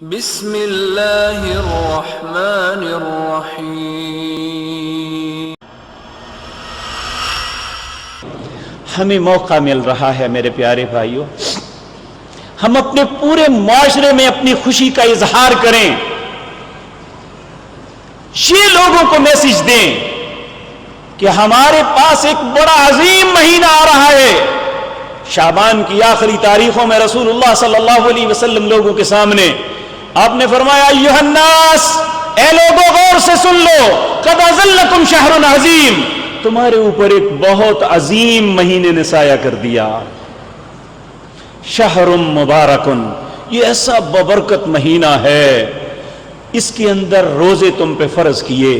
بسم اللہ الرحمن الرحیم۔ ہمیں موقع مل رہا ہے میرے پیارے بھائیوں، ہم اپنے پورے معاشرے میں اپنی خوشی کا اظہار کریں، یہ لوگوں کو میسج دیں کہ ہمارے پاس ایک بڑا عظیم مہینہ آ رہا ہے۔ شعبان کی آخری تاریخوں میں رسول اللہ صلی اللہ علیہ وسلم لوگوں کے سامنے آپ نے فرمایا ایھا الناس، اے لوگوں غور سے سن لو، قد اظلکم شہر عظیم، تمہارے اوپر ایک بہت عظیم مہینے نے سایہ کر دیا۔ شہر مبارکن، یہ ایسا ببرکت مہینہ ہے، اس کے اندر روزے تم پہ فرض کیے،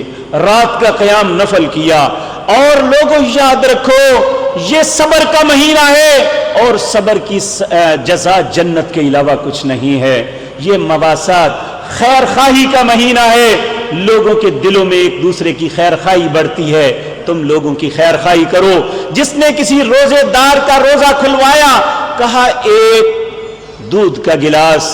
رات کا قیام نفل کیا، اور لوگوں یاد رکھو یہ صبر کا مہینہ ہے، اور صبر کی جزا جنت کے علاوہ کچھ نہیں ہے۔ یہ مواسات، خیر خواہی کا مہینہ ہے، لوگوں کے دلوں میں ایک دوسرے کی خیر خواہی بڑھتی ہے، تم لوگوں کی خیر خواہی کرو۔ جس نے کسی روزے دار کا روزہ کھلوایا، کہا ایک دودھ کا گلاس،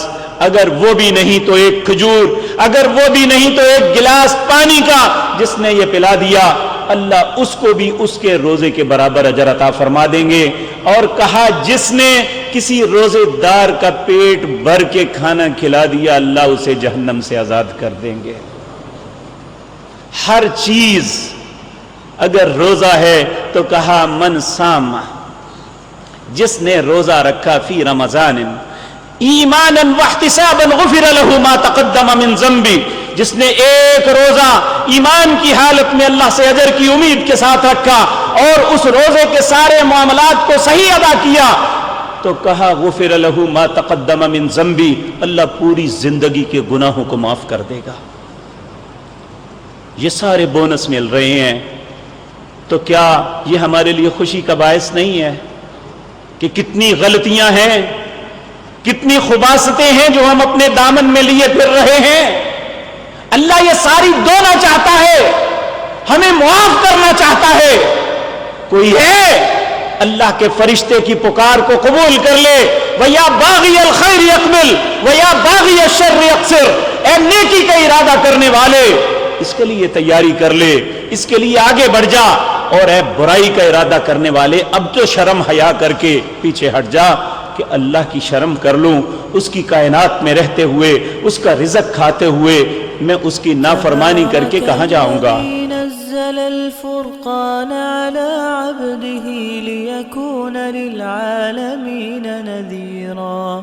اگر وہ بھی نہیں تو ایک کھجور، اگر وہ بھی نہیں تو ایک گلاس پانی کا، جس نے یہ پلا دیا اللہ اس کو بھی اس کے روزے کے برابر اجر عطا فرما دیں گے۔ اور کہا جس نے کسی روزے دار کا پیٹ بھر کے کھانا کھلا دیا اللہ اسے جہنم سے آزاد کر دیں گے۔ ہر چیز، اگر روزہ ہے تو کہا من صام، جس نے روزہ رکھا فی رمضان ایمانا واحتسابا غفر له ما تقدم من ذنبی، جس نے ایک روزہ ایمان کی حالت میں اللہ سے اجر کی امید کے ساتھ رکھا اور اس روزے کے سارے معاملات کو صحیح ادا کیا، تو کہا غفر له ما تقدم من ذنبی، اللہ پوری زندگی کے گناہوں کو معاف کر دے گا۔ یہ سارے بونس مل رہے ہیں، تو کیا یہ ہمارے لیے خوشی کا باعث نہیں ہے کہ کتنی غلطیاں ہیں، کتنی خباثتیں ہیں جو ہم اپنے دامن میں لیے پھر رہے ہیں؟ اللہ یہ ساری دھونا چاہتا ہے، ہمیں معاف کرنا چاہتا ہے۔ کوئی ہے اللہ کے فرشتے کی پکار کو قبول کر لے، وَيَا بَاغِيَ الْخَيْرِ اقْبِلْ وَيَا بَاغِيَ الشَّرِّ اقْصِرْ، اے نیکی کا ارادہ کرنے والے اس کے لیے تیاری کر لے، اس کے لیے آگے بڑھ جا، اور اے برائی کا ارادہ کرنے والے اب تو شرم حیا کر کے پیچھے ہٹ جا کہ اللہ کی شرم کر لوں، اس کی کائنات میں رہتے ہوئے، اس کا رزق کھاتے ہوئے میں اس کی نافرمانی کر کے کہاں جاؤں گا؟ نزل الفرقان على عبده ليكون للعالمين نذيرا